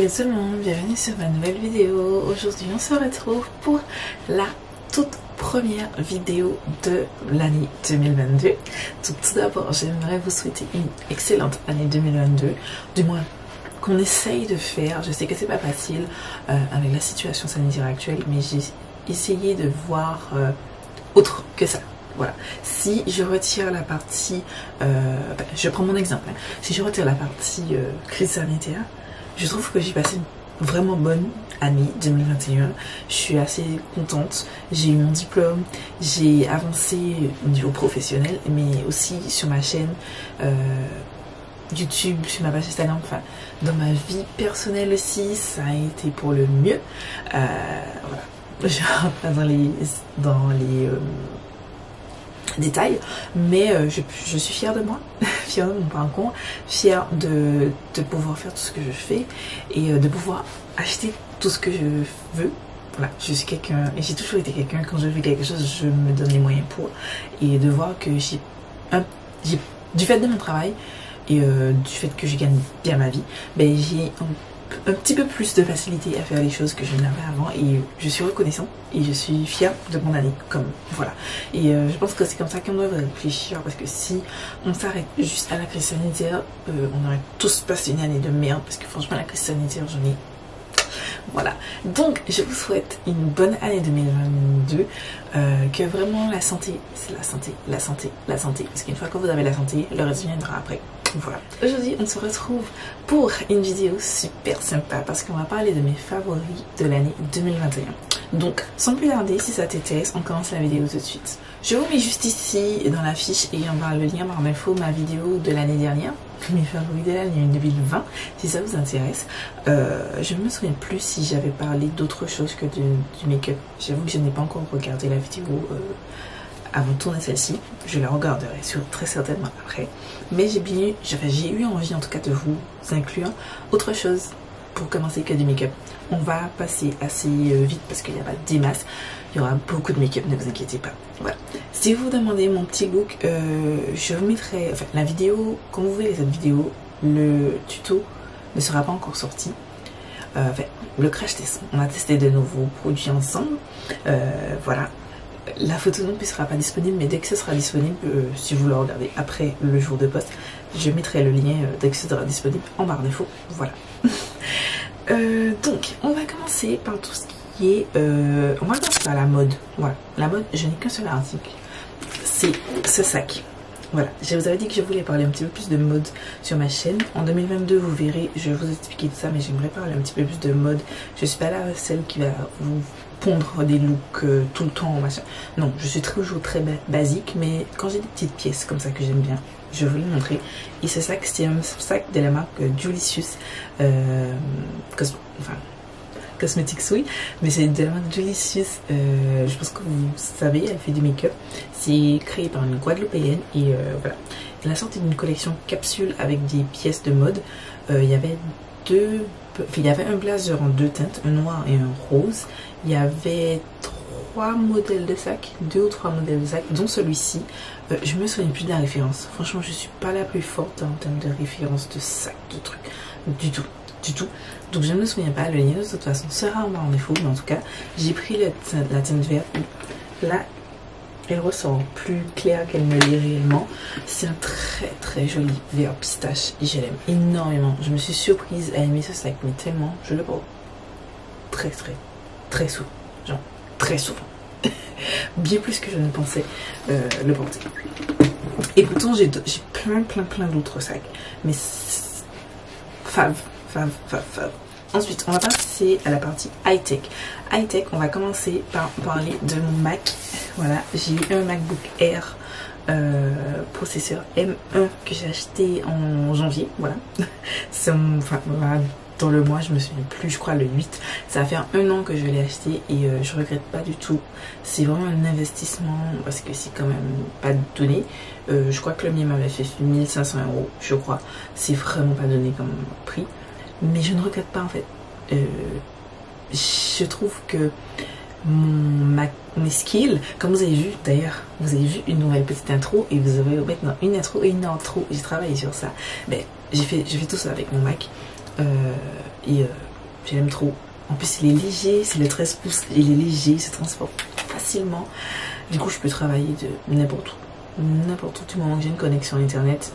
Salut tout le monde, bienvenue sur ma nouvelle vidéo. Aujourd'hui on se retrouve pour la toute première vidéo de l'année 2022. Tout d'abord j'aimerais vous souhaiter une excellente année 2022, du moins qu'on essaye de faire. Je sais que c'est pas facile avec la situation sanitaire actuelle, mais j'ai essayé de voir autre que ça. Voilà, si je retire la partie, je prends mon exemple, si je retire la partie crise sanitaire, je trouve que j'ai passé une vraiment bonne année 2021. Je suis assez contente, j'ai eu mon diplôme, j'ai avancé au niveau professionnel, mais aussi sur ma chaîne YouTube, sur ma page Instagram, enfin dans ma vie personnelle aussi, ça a été pour le mieux. Voilà, je rentre pas dans les détails, mais je suis fière de moi, fière de mon parcours, fière de pouvoir faire tout ce que je fais et de pouvoir acheter tout ce que je veux. Voilà, je suis quelqu'un, et j'ai toujours été quelqu'un, quand je veux quelque chose, je me donne les moyens pour, et de voir que j'ai du fait de mon travail et du fait que je gagne bien ma vie, ben j'ai un petit peu plus de facilité à faire les choses que je n'avais avant, et je suis reconnaissante et je suis fière de mon année, comme voilà. Et je pense que c'est comme ça qu'on devrait réfléchir, parce que si on s'arrête juste à la crise sanitaire, on aurait tous passé une année de merde, parce que franchement la crise sanitaire j'en ai... Voilà, donc je vous souhaite une bonne année 2022, que vraiment la santé, c'est la santé, la santé, la santé, parce qu'une fois que vous avez la santé, le reste viendra après. Voilà. Aujourd'hui, on se retrouve pour une vidéo super sympa parce qu'on va parler de mes favoris de l'année 2021. Donc, sans plus tarder, si ça t'intéresse, on commence la vidéo tout de suite. Je vous mets juste ici dans la fiche et on va le lien par info ma vidéo de l'année dernière, mes favoris de l'année 2020, si ça vous intéresse. Je ne me souviens plus si j'avais parlé d'autre chose que du make-up. J'avoue que je n'ai pas encore regardé la vidéo avant de tourner celle-ci. Je la regarderai très certainement après, mais j'ai eu envie en tout cas de vous inclure autre chose pour commencer que du make-up. On va passer assez vite parce qu'il n'y a pas des masses, il y aura beaucoup de make-up, ne vous inquiétez pas. Voilà. Si vous demandez mon petit look, je vous mettrai, enfin la vidéo, comme vous voyez cette vidéo, le tuto ne sera pas encore sorti. Enfin, le crash test, on a testé de nouveaux produits ensemble, voilà. La photo non plus sera pas disponible, mais dès que ce sera disponible, si vous le regardez après le jour de poste, je mettrai le lien dès que ce sera disponible en barre d'infos. Voilà. Donc, on va commencer par tout ce qui est... on va commencer par la mode. Voilà, la mode, je n'ai qu'un seul article. C'est ce sac. Voilà, je vous avais dit que je voulais parler un petit peu plus de mode sur ma chaîne. En 2022, vous verrez, je vais vous expliquer tout ça, mais j'aimerais parler un petit peu plus de mode. Je suis pas là celle qui va vous pondre des looks tout le temps, machin. Non, je suis toujours très basique, mais quand j'ai des petites pièces comme ça que j'aime bien, je vais vous les montrer. Et ce sac, c'est un sac de la marque Julicius, Cosmetics, oui, mais c'est de la marque Julicius. Je pense que vous savez, elle fait du make-up. C'est créé par une Guadeloupéenne et voilà. Elle a sorti d'une collection capsule avec des pièces de mode. Il y avait un blazer en deux teintes, un noir et un rose. Il y avait trois modèles de sacs, 2 ou 3 modèles de sacs, dont celui-ci. Je me souviens plus de la référence. Franchement, je suis pas la plus forte en termes de référence de sacs, de trucs, du tout. Donc je ne me souviens pas, le lien de toute façon sera en barre d'infos, mais en tout cas j'ai pris la teinte verte. Là elle ressort plus claire qu'elle ne l'est réellement. C'est un très très joli vert pistache et je l'aime énormément. Je me suis surprise à aimer ce sac, mais tellement, je le porte très souvent, genre très souvent. Bien plus que je ne pensais le porter. Et pourtant j'ai plein d'autres sacs, mais fave. Ensuite, on va passer à la partie high-tech. High-tech, on va commencer par parler de mon Mac. Voilà, j'ai eu un MacBook Air processeur M1 que j'ai acheté en janvier. Voilà, voilà, dans le mois, je me souviens plus, je crois le 8. Ça va faire 1 an que je l'ai acheté et je regrette pas du tout. C'est vraiment un investissement parce que c'est quand même pas donné. Je crois que le mien m'avait fait 1500 €, je crois. C'est vraiment pas donné comme prix. Mais je ne regrette pas en fait. Je trouve que mes skills, comme vous avez vu d'ailleurs, vous avez vu une nouvelle petite intro et vous avez maintenant une intro et une outro. J'ai travaillé sur ça. Mais j'ai fait tout ça avec mon Mac. je l'aime trop. En plus il est léger, c'est le 13 pouces, il est léger, il se transporte facilement. Du coup je peux travailler de n'importe où du moment que j'ai une connexion internet.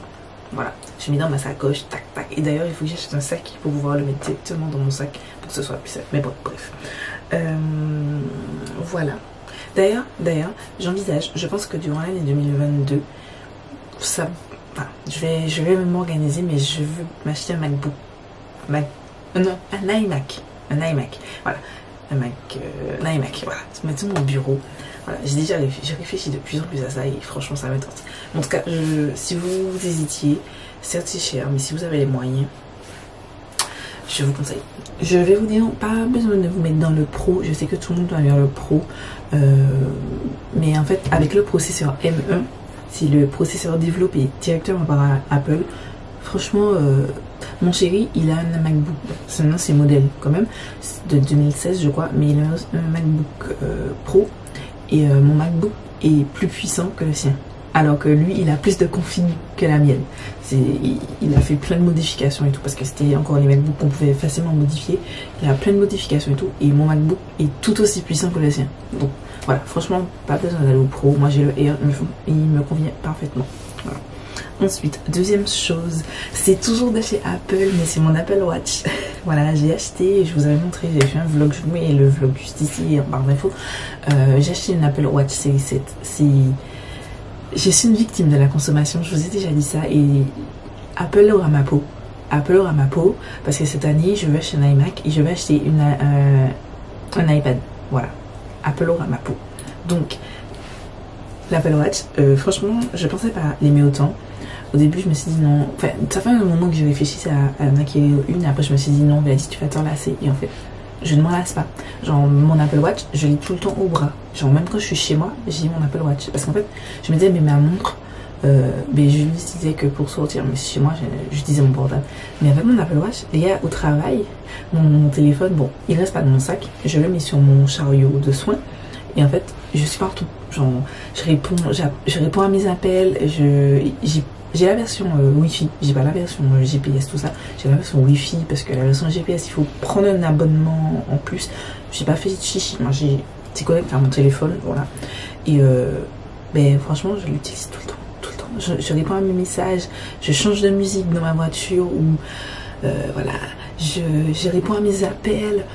Voilà, je mets dans ma sacoche, tac tac. Et d'ailleurs il faut que j'achète un sac pour pouvoir le mettre directement dans mon sac pour que ce soit plus simple. Mais bon, bref. Voilà. D'ailleurs, j'envisage, je pense que durant l'année 2022, ça, enfin, je vais m'organiser, mais je veux m'acheter un MacBook. Non, un iMac. Un iMac. Voilà. Un iMac, voilà. Se mettre sur mon bureau. Voilà, j'ai réfléchi de plus en plus à ça et franchement ça me tente. En tout cas, si vous hésitiez, certes c'est cher, mais si vous avez les moyens, je vous conseille. Je vais vous dire, pas besoin de vous mettre dans le pro. Je sais que tout le monde doit vers le pro. Mais en fait, avec le processeur M1, c'est le processeur développé directement par Apple. Franchement, mon chéri, il a un MacBook. C'est un ancien modèle quand même, de 2016 je crois. Mais il a un MacBook Pro. Et mon MacBook est plus puissant que le sien. Alors que lui, il a plus de config que la mienne. Il a fait plein de modifications et tout, parce que c'était encore les MacBooks qu'on pouvait facilement modifier. Il a plein de modifications et tout, et mon MacBook est tout aussi puissant que le sien. Donc voilà, franchement, pas besoin d'aller au pro. Moi j'ai le Air, il me convient parfaitement. Voilà. Ensuite, deuxième chose, c'est toujours de chez Apple, mais c'est mon Apple Watch. Voilà, j'ai acheté, je vous avais montré, j'ai fait un vlog, je vous mets le vlog juste ici en barre d'infos. J'ai acheté une Apple Watch Série 7. Je suis une victime de la consommation, je vous ai déjà dit ça, et Apple aura ma peau. Apple aura ma peau, parce que cette année, je vais acheter un iMac et je vais acheter un iPad. Voilà, Apple aura ma peau. Donc, l'Apple Watch, franchement, je pensais pas l'aimer autant. Au début, je me suis dit non. Enfin, ça fait un moment que je réfléchissais à en acquérir une, et après, je me suis dit non, Gladys, tu vas t'en lasser. Et en fait, je ne m'en lasse pas. Genre, mon Apple Watch, je l'ai tout le temps au bras. Genre, même quand je suis chez moi, j'ai mon Apple Watch. Parce qu'en fait, je me disais, mais ma montre, mais je l'utilisais que pour sortir. Mais chez moi, j'utilisais mon portable. Mais avec mon Apple Watch, les gars, au travail, mon téléphone, bon, il reste pas dans mon sac. Je le mets sur mon chariot de soins. Et en fait, je suis partout. Genre, je réponds à mes appels, j'ai la version Wi-Fi, j'ai pas la version GPS, tout ça. J'ai la version Wi-Fi parce que la version GPS, il faut prendre un abonnement en plus. J'ai pas fait chichi, moi j'ai connecté à mon téléphone, voilà. Et ben franchement, je l'utilise tout le temps. Je réponds à mes messages, je change de musique dans ma voiture ou voilà, je réponds à mes appels.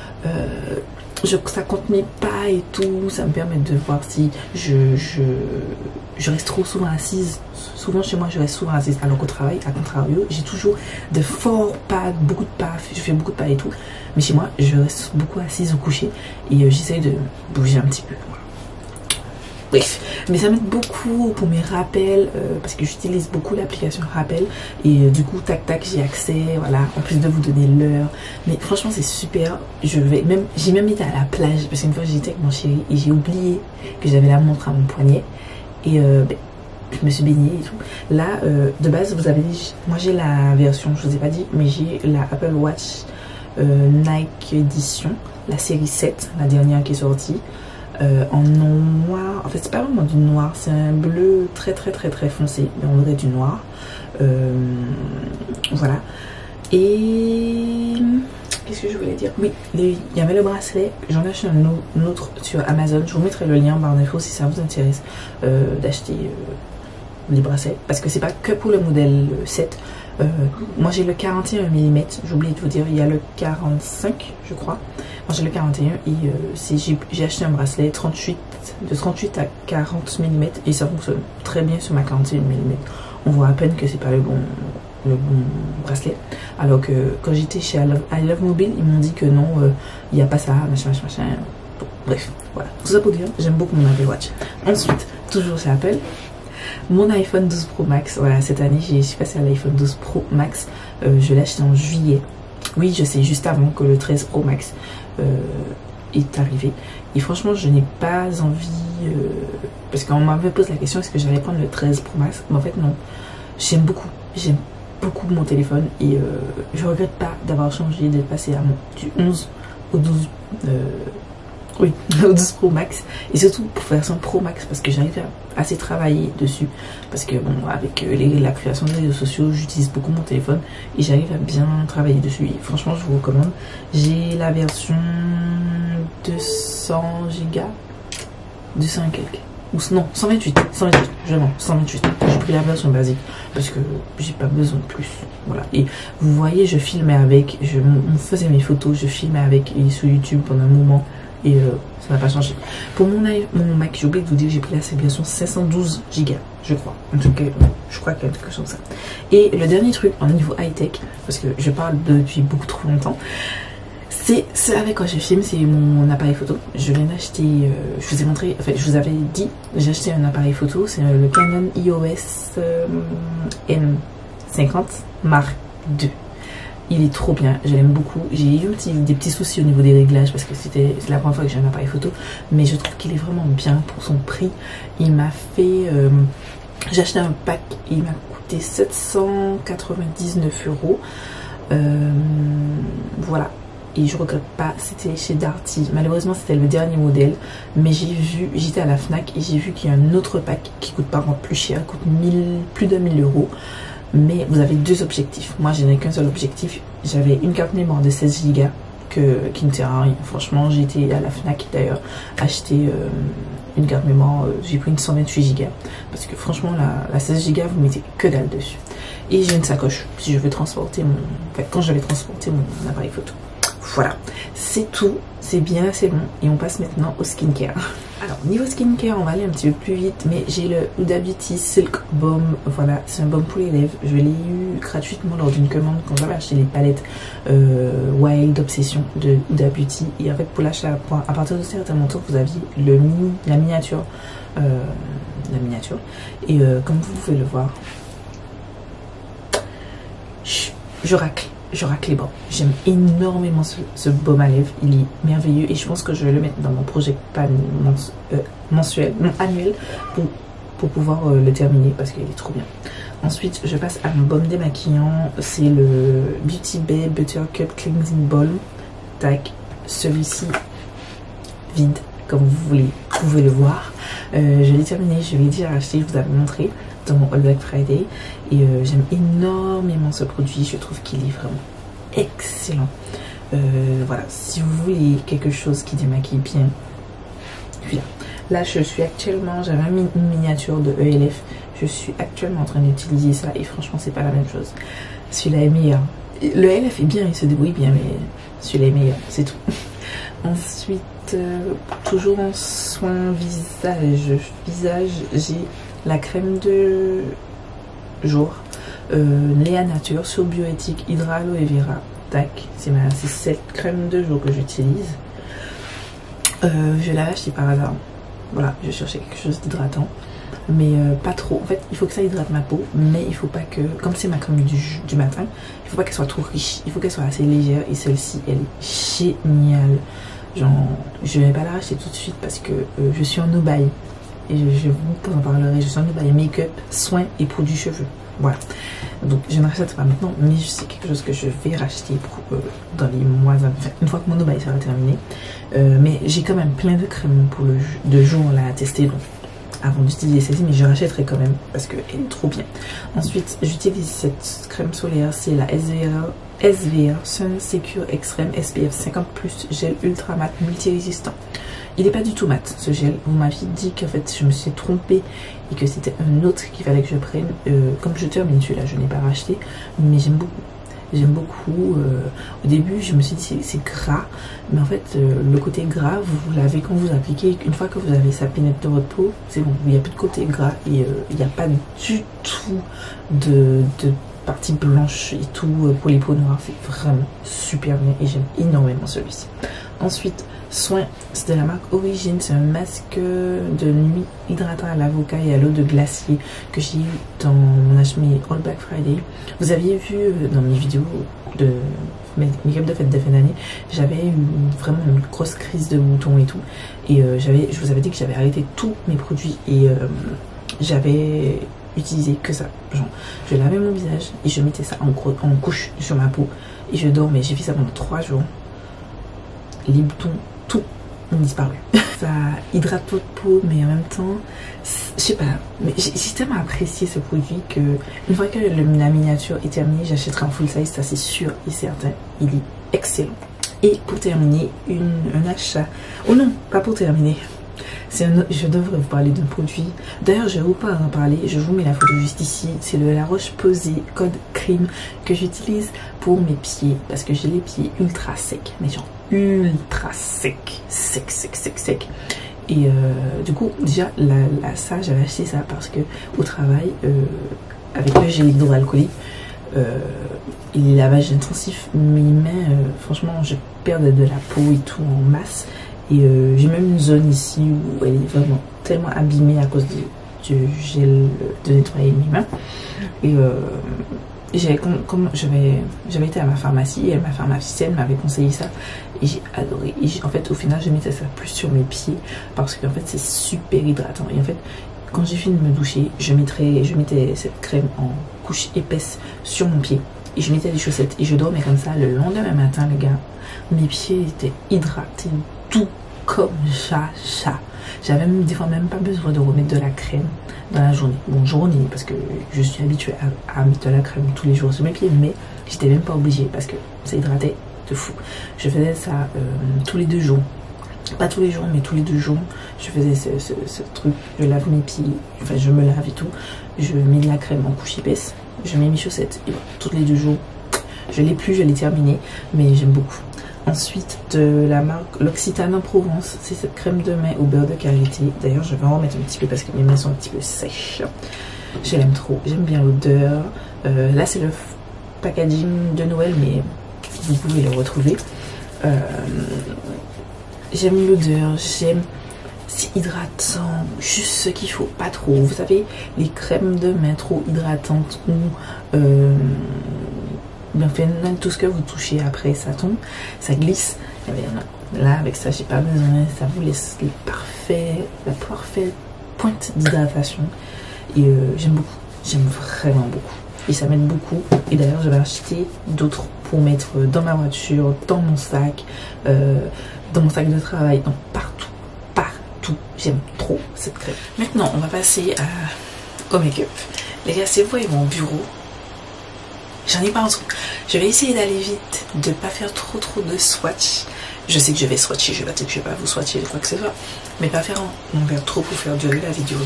Ça compte mes pas et tout, ça me permet de voir si je reste trop souvent assise. Souvent chez moi je reste souvent assise, alors qu'au travail, à contrario, j'ai toujours de forts pas, beaucoup de pas, je fais beaucoup de pas et tout, mais chez moi je reste beaucoup assise au coucher et j'essaye de bouger un petit peu. Bref, mais ça m'aide beaucoup pour mes rappels parce que j'utilise beaucoup l'application Rappel et du coup tac tac j'ai accès, voilà, en plus de vous donner l'heure. Mais franchement c'est super. J'ai même été à la plage parce qu'une fois j'étais avec mon chéri et j'ai oublié que j'avais la montre à mon poignet et je me suis baignée et tout. Là de base vous avez dit, moi j'ai la version, je vous ai pas dit, mais j'ai la Apple Watch Nike Edition, la série 7, la dernière qui est sortie. En noir, en fait c'est pas vraiment du noir, c'est un bleu très foncé, mais on dirait du noir. Voilà. Et qu'est-ce que je voulais dire? Oui, il y avait le bracelet, j'en ai acheté un autre sur Amazon, je vous mettrai le lien en barre d'infos si ça vous intéresse d'acheter les bracelets, parce que c'est pas que pour le modèle 7. Moi j'ai le 41 mm, j'ai oublié de vous dire, il y a le 45 je crois. Moi j'ai le 41 et j'ai acheté un bracelet de 38 à 40 mm et ça fonctionne très bien sur ma 41 mm. On voit à peine que c'est pas le bon bracelet. Alors que quand j'étais chez I Love Mobile, ils m'ont dit que non, il n'y a pas ça, machin. Bon, bref, voilà. Tout ça pour dire, j'aime beaucoup mon Apple Watch. Ensuite, toujours chez Apple, mon iPhone 12 Pro Max. Voilà, cette année, je suis passée à l'iPhone 12 Pro Max. Je l'ai acheté en juillet. Oui, je sais, juste avant que le 13 Pro Max est arrivé. Et franchement, je n'ai pas envie... parce qu'on m'avait posé la question, est-ce que j'allais prendre le 13 Pro Max? Mais en fait, non. J'aime beaucoup mon téléphone. Et je regrette pas d'avoir changé, d'être passé du 11 au 12 Oui, le 12 Pro Max. Et surtout pour faire son Pro Max, parce que j'arrive à assez travailler dessus. Parce que bon, avec la création des réseaux sociaux, j'utilise beaucoup mon téléphone et j'arrive à bien travailler dessus. Et franchement, je vous recommande. J'ai la version 200 Go, 200 et quelques. Ou non, 128, je mens, 128. J'ai pris la version basique parce que j'ai pas besoin de plus. Voilà. Et vous voyez, je filmais avec, on faisait mes photos, je filmais avec et sur YouTube pendant un moment. Et ça n'a pas changé. Pour mon Mac, j'ai oublié de vous dire que j'ai pris la version 512 Go, je crois. En tout cas, je crois qu'il y a quelque chose comme ça. Et le dernier truc, en niveau high-tech, parce que je parle depuis beaucoup trop longtemps, c'est avec quoi je filme, c'est mon appareil photo. Je viens d'acheter, je vous ai montré, en fait, je vous avais dit, j'ai acheté un appareil photo, c'est le Canon EOS M50 Mark II. Il est trop bien, je l'aime beaucoup. J'ai eu des petits soucis au niveau des réglages parce que c'est la première fois que j'ai un appareil photo, mais je trouve qu'il est vraiment bien pour son prix. Il m'a fait, j'ai acheté un pack et il m'a coûté 799 €. Voilà. Et je regrette pas, c'était chez Darty. Malheureusement, c'était le dernier modèle. Mais j'étais à la Fnac et j'ai vu qu'il y a un autre pack qui coûte par contre plus cher, coûte plus de 1000 €. Mais vous avez deux objectifs. Moi, je n'ai qu'un seul objectif. J'avais une carte mémoire de 16 Go qui ne sert à rien. Franchement, j'ai été à la Fnac d'ailleurs acheter une carte mémoire. J'ai pris une 128 Go parce que franchement, la 16 Go, vous mettez que dalle dessus. Et j'ai une sacoche si je veux transporter quand je vais transporter mon appareil photo. Voilà, c'est tout, c'est bien, c'est bon. Et on passe maintenant au skincare. Alors, niveau skincare, on va aller un petit peu plus vite, mais j'ai le Huda Beauty Silk Balm. Voilà, c'est un baume pour les lèvres. Je l'ai eu gratuitement lors d'une commande quand j'avais acheté les palettes Wild Obsession de Huda Beauty. Et en fait, pour l'achat, à partir de certain montant, vous aviez la miniature. Et comme vous pouvez le voir, je racle les bras. J'aime énormément ce baume à lèvres. Il est merveilleux et je pense que je vais le mettre dans mon projet annuel pour pouvoir le terminer parce qu'il est trop bien. Ensuite, je passe à mon baume démaquillant. C'est le Beauty Bay Buttercup Cleansing Balm. Tac. Celui-ci vide, comme vous pouvez le voir. Je l'ai terminé, je l'ai déjà acheté, je vous avais montré dans mon All Black Friday et j'aime énormément ce produit, je trouve qu'il est vraiment excellent. Voilà, si vous voulez quelque chose qui démaquille bien, voilà. Là je suis actuellement, j'avais une miniature de ELF, je suis actuellement en train d'utiliser ça et franchement c'est pas la même chose. Celui-là est meilleur. Le ELF est bien, il se débrouille bien, mais celui-là est meilleur, c'est tout. Ensuite, toujours en soin visage, j'ai la crème de jour Léa Nature sur bioéthique Hydra Aloe Vera. Tac, c'est cette crème de jour que j'utilise. Je l'avais achetée par hasard. Voilà, je cherchais quelque chose d'hydratant, mais pas trop. En fait, il faut que ça hydrate ma peau, mais il faut pas que, comme c'est ma crème du matin, il faut pas qu'elle soit trop riche. Il faut qu'elle soit assez légère et celle-ci, elle est géniale. Genre, je vais pas la racheter tout de suite parce que je suis en no-buy. Et je vous en parlerai. Je suis en no-buy make-up, soins et produits cheveux. Voilà. Donc, je ne rachète pas maintenant, mais c'est quelque chose que je vais racheter dans les mois, enfin, une fois que mon no-buy sera terminé. Mais j'ai quand même plein de crèmes pour de jour là à tester. Donc, avant d'utiliser celle-ci, mais je rachèterai quand même parce qu'elle est trop bien. Ensuite, j'utilise cette crème solaire, c'est la SVR Sun Secure Extreme SPF 50+ gel ultra mat multi-résistant. Il n'est pas du tout mat ce gel. Vous m'aviez dit qu'en fait je me suis trompée et que c'était un autre qu'il fallait que je prenne. Comme je termine celui-là, je n'ai pas racheté, mais j'aime beaucoup. J'aime beaucoup. Au début, je me suis dit c'est gras, mais en fait, le côté gras, vous l'avez quand vous appliquez. Une fois que vous avez ça pénètre dans votre peau, c'est bon. Il n'y a plus de côté gras et il n'y a pas du tout de partie blanche et tout pour les peaux noires. C'est vraiment super bien et j'aime énormément celui-ci. Ensuite, soin, c'est de la marque Origine. C'est un masque de nuit hydratant à l'avocat et à l'eau de glacier que j'ai eu dans mon acheté All Black Friday. Vous aviez vu dans mes vidéos de make-up de fête de fin d'année, j'avais eu vraiment une grosse crise de boutons et tout. Et je vous avais dit que j'avais arrêté tous mes produits et j'avais utilisé que ça. Genre, je lavais mon visage et je mettais ça en couche sur ma peau et je dormais. J'ai fait ça pendant 3 jours. Les boutons, tout ont disparu. Ça hydrate votre peau, mais en même temps, je sais pas, mais j'ai tellement apprécié ce produit que une fois que la miniature est terminée, j'achèterai en full size, ça c'est sûr et certain. Il est excellent. Et pour terminer, un achat. Oh non, pas pour terminer. Je devrais vous parler d'un produit. D'ailleurs, je vais vous pas en parler. Je vous mets la photo juste ici. C'est le La Roche-Posay Code Cream que j'utilise pour mes pieds. Parce que j'ai les pieds ultra secs. Mais genre ultra secs. Sec. Et du coup, déjà, ça, j'avais acheté ça parce que au travail, avec le gel hydroalcoolique, et les lavages intensifs, mes mains, franchement, je perds de la peau et tout en masse. Et j'ai même une zone ici où elle est vraiment tellement abîmée à cause du gel de nettoyer mes mains. Et j'avais été à ma pharmacie et ma pharmacienne m'avait conseillé ça et j'ai adoré. Et en fait, au final, je mettais ça plus sur mes pieds parce qu'en fait, c'est super hydratant. Et en fait, quand j'ai fini de me doucher, je mettais cette crème en couche épaisse sur mon pied et je mettais des chaussettes et je dormais comme ça. Le lendemain matin, les gars, mes pieds étaient hydratés, tout comme ça. J'avais des fois même pas besoin de remettre de la crème dans la journée. Bon, journée, parce que je suis habituée à mettre de la crème tous les jours sur mes pieds, mais j'étais même pas obligée parce que ça hydratait de fou. Je faisais ça tous les 2 jours. Pas tous les jours, mais tous les 2 jours, je faisais ce truc. Je lave mes pieds, enfin je me lave et tout. Je mets de la crème en couche épaisse. Je mets mes chaussettes et voilà, tous les 2 jours. Je l'ai plus, je l'ai terminé, mais j'aime beaucoup. Ensuite, de la marque L'Occitane en Provence, c'est cette crème de main au beurre de karité. D'ailleurs, je vais en remettre un petit peu parce que mes mains sont un petit peu sèches. Je l'aime trop, j'aime bien l'odeur. Là, c'est le packaging de Noël, mais vous pouvez le retrouver. J'aime l'odeur, c'est hydratant, juste ce qu'il faut, pas trop. Vous savez, les crèmes de main trop hydratantes ou bien fait, tout ce que vous touchez après ça tombe, ça glisse. Là avec ça j'ai pas besoin, ça vous laisse la parfaite pointe d'hydratation et j'aime vraiment beaucoup et ça m'aide beaucoup. Et d'ailleurs je vais acheter d'autres pour mettre dans ma voiture, dans mon sac de travail, donc partout. J'aime trop cette crème. Maintenant on va passer au make-up. Les gars, si vous voyez mon bureau, j'en ai pas en tout. Je vais essayer d'aller vite, de pas faire trop de swatch. Je sais que je vais swatcher, je vais pas dire que je vais pas vous swatcher de quoi que ce soit, mais pas faire en faire trop pour faire durer la vidéo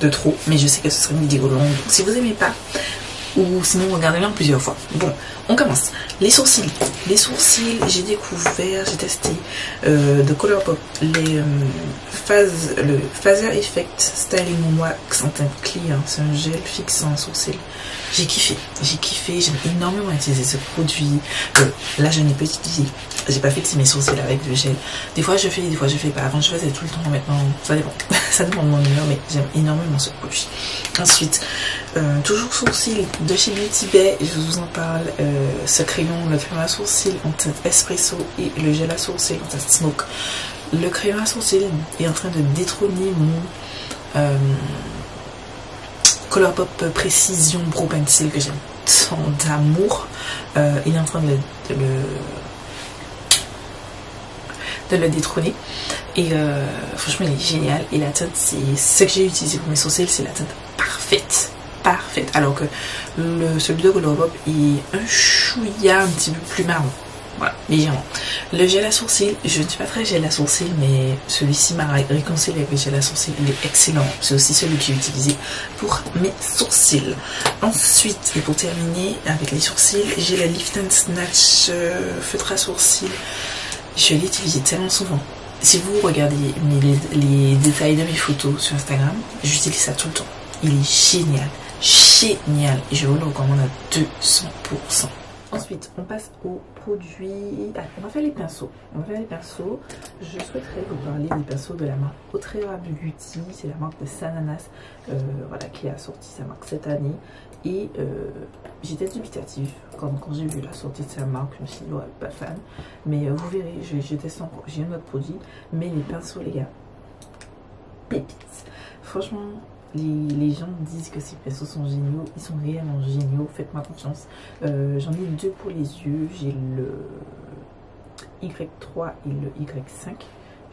de trop. Mais je sais que ce sera une vidéo longue, donc si vous aimez pas, ou sinon regardez-la en plusieurs fois. Bon, on commence. Les sourcils, j'ai testé de Colourpop le Phaser Effect Styling Wax en teinte clear. C'est un gel fixant sourcil. J'ai kiffé, j'aime énormément utiliser ce produit. Là je n'ai pas utilisé, j'ai pas fixé mes sourcils avec le gel. Des fois je fais, des fois je fais pas. Avant je faisais tout le temps, maintenant ça dépend. Ça dépend de mon humeur, mais j'aime énormément ce produit. Ensuite, toujours sourcils de chez Beauty Bay, je vous en parle. Ce crayon, le crayon à sourcils en teinte espresso et le gel à sourcils en teinte smoke. Le crayon à sourcils est en train de détrôner mon Colourpop Précision Brow Pencil que j'aime tant d'amour. Il est en train de le détrôner et franchement il est génial. Et la teinte, c'est ce que j'ai utilisé pour mes sourcils, c'est la teinte parfaite, alors que celui de Colourpop est un chouïa un petit peu plus marron. Voilà, légèrement. Le gel à sourcils, je ne suis pas très gel à sourcils, mais celui-ci m'a réconcilié avec le gel à sourcils, il est excellent. C'est aussi celui que j'ai utilisé pour mes sourcils. Ensuite, et pour terminer avec les sourcils, j'ai le Lift and Snatch feutre à sourcils. Je l'ai utilisé tellement souvent. Si vous regardez les détails de mes photos sur Instagram, j'utilise ça tout le temps. Il est génial, et je vous le recommande à 200%. Ensuite, on passe aux produits. On va faire les pinceaux. Je souhaiterais vous parler des pinceaux de la marque Otrera Beauty. C'est la marque de Sananas, voilà, qui a sorti sa marque cette année. Et j'étais dubitative quand j'ai vu la sortie de sa marque. Je me suis dit, ouais, pas fan. Mais vous verrez, je teste encore. J'ai un autre produit. Mais les pinceaux, les gars, pépites. Franchement, les gens disent que ces pinceaux sont géniaux, ils sont réellement géniaux, faites-moi confiance. J'en ai 2 pour les yeux, j'ai le Y3 et le Y5.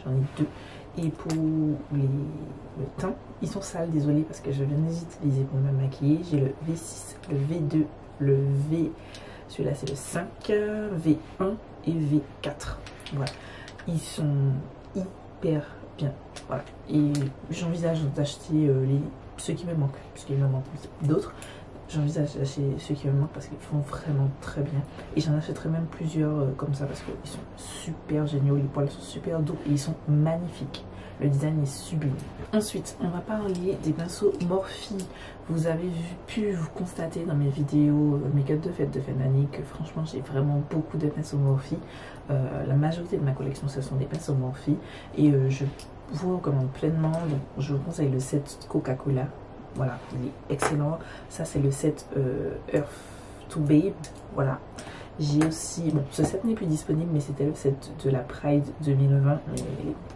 j'en ai deux. Et pour le teint, ils sont sales, désolé, parce que je viens de les utiliser pour me maquiller. J'ai le V6, le V2, le V, celui-là c'est le 5, V1 et V4. Voilà, ils sont hyper bien. Voilà, et j'envisage d'acheter ceux qui me manquent, parce qu'il me manque d'autres. J'envisage d'acheter ceux qui me manquent parce qu'ils font vraiment très bien. Et j'en achèterai même plusieurs comme ça parce qu'ils sont super géniaux. Les poils sont super doux et ils sont magnifiques. Le design est sublime. Ensuite, on va parler des pinceaux Morphe. Vous avez pu vous constater dans mes vidéos make-up de fête d'année que franchement j'ai vraiment beaucoup de pinceaux Morphe. La majorité de ma collection ce sont des pinceaux Morphe. Et je vous recommande pleinement. Donc, je vous conseille le set Coca-Cola. Voilà, il est excellent. Ça c'est le set Earth to Babe. Voilà. J'ai aussi, bon, ce set n'est plus disponible, mais c'était le set de la Pride 2020.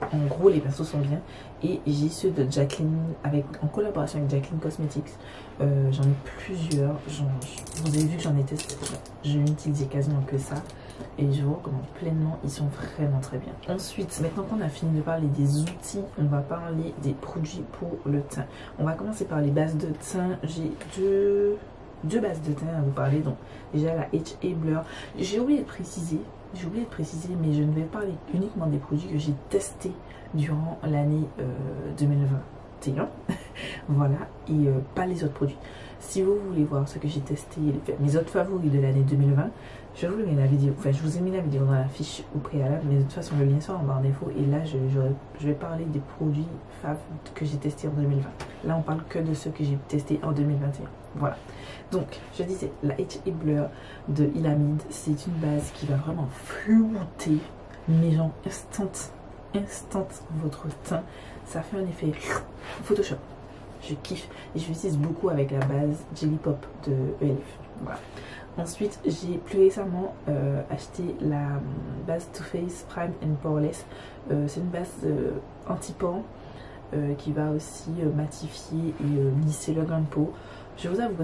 En gros, les pinceaux sont bien. Et j'ai ceux de Jacqueline, en collaboration avec Jacqueline Cosmetics. J'en ai plusieurs. Vous avez vu que j'en ai testé. Je n'utilisais quasiment que ça. Et je vous recommande pleinement, ils sont vraiment très bien. Ensuite, maintenant qu'on a fini de parler des outils, on va parler des produits pour le teint. On va commencer par les bases de teint. J'ai deux bases de teint à vous parler. Donc déjà la HA Blur. J'ai oublié de préciser, mais je ne vais parler uniquement des produits que j'ai testés durant l'année 2021. Voilà, et pas les autres produits. Si vous voulez voir ce que j'ai testé, mes autres favoris de l'année 2020, je vous mets la vidéo, enfin je vous ai mis la vidéo dans la fiche au préalable, mais de toute façon le lien sera en barre d'infos. Et là je vais parler des produits fav que j'ai testés en 2020. Là on parle que de ceux que j'ai testés en 2021. Voilà, donc je disais, la HA Blur de Ilamide, c'est une base qui va vraiment flouter, mais genre instant votre teint. Ça fait un effet Photoshop. Je kiffe et je l'utilise beaucoup avec la base Jelly Pop de ELF. Voilà. Ensuite, j'ai plus récemment acheté la base Too Faced Prime and Poreless. C'est une base anti-pan qui va aussi matifier et lisser le grain de peau. Je vous avoue que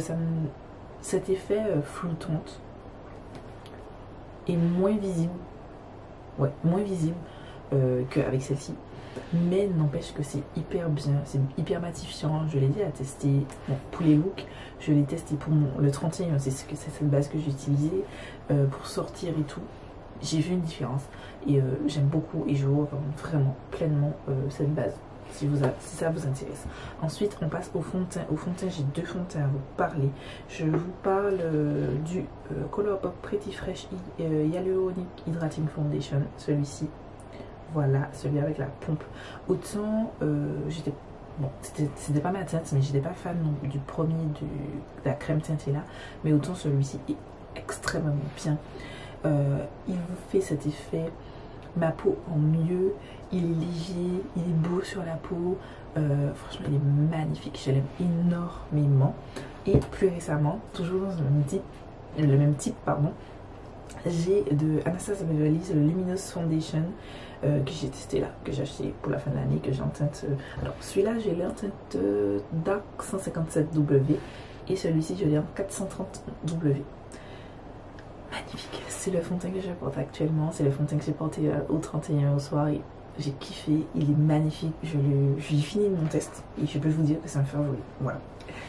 cet effet floutante est moins visible, qu'avec celle-ci. Mais n'empêche que c'est hyper bien, c'est hyper matifiant. Je l'ai déjà testé bon, pour les looks, je l'ai testé pour le 31, c'est cette base que j'ai utilisée pour sortir et tout. J'ai vu une différence et j'aime beaucoup et je vous recommande vraiment pleinement cette base si ça vous intéresse. Ensuite on passe au fond de teint. Au fond de teint, j'ai deux fonds de teint à vous parler. Je vous parle du Colourpop Pretty Fresh Hyaluronic Hydrating Foundation, celui-ci. Voilà, celui avec la pompe. Autant j'étais, bon, c'était pas ma teinte, mais j'étais pas fan non, du premier de la crème teintée là, mais autant celui-ci est extrêmement bien. Il vous fait cet effet ma peau en mieux, il est léger, il est beau sur la peau, franchement il est magnifique, je l'aime énormément. Et plus récemment, toujours dans le même type, pardon, j'ai de Anastasia Beverly Hills le Luminous Foundation que j'ai testé là, que j'ai acheté pour la fin de l'année, que j'ai en teinte. Alors celui-là, j'ai l'ai en teinte Dark 157W et celui-ci, je l'ai en 430W. Magnifique, c'est le fond de teint que je porte actuellement, c'est le fond de teint que j'ai porté au 31 au soir et j'ai kiffé, il est magnifique. J'ai fini mon test et je peux vous dire que c'est un favori. Voilà.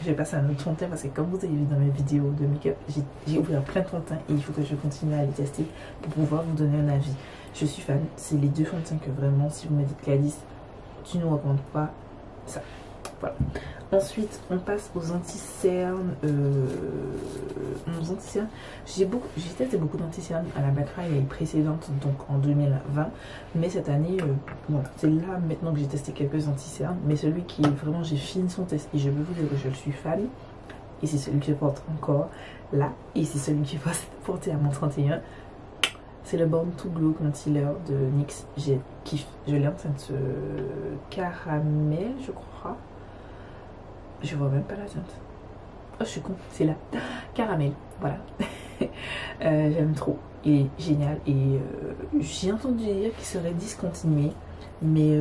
Je vais passer à un autre fond de teint parce que comme vous avez vu dans mes vidéos de make-up, j'ai ouvert plein de fonds de teint et il faut que je continue à les tester pour pouvoir vous donner un avis. Je suis fan, c'est les deux fonds de teint que vraiment, si vous me dites Gladys, tu ne recommandes pas ça. Voilà. Ensuite, on passe aux anti-cernes. J'ai testé beaucoup d'anti-cernes à la Black Friday précédente, donc en 2020. Mais cette année, voilà, c'est là maintenant que j'ai testé quelques anti-cernes. Mais celui qui vraiment, j'ai fini son test et je peux vous dire que je le suis fan. Et c'est celui que je porte encore là. Et c'est celui que je vais porter à mon 31. C'est le Born to Glow Concealer de NYX. J'ai kiffé. Je l'ai en teinte caramel, je crois. Je vois même pas la teinte. Oh, je suis con, c'est là. Caramel, voilà. J'aime trop. Il est génial. Et j'ai entendu dire qu'il serait discontinué. Mais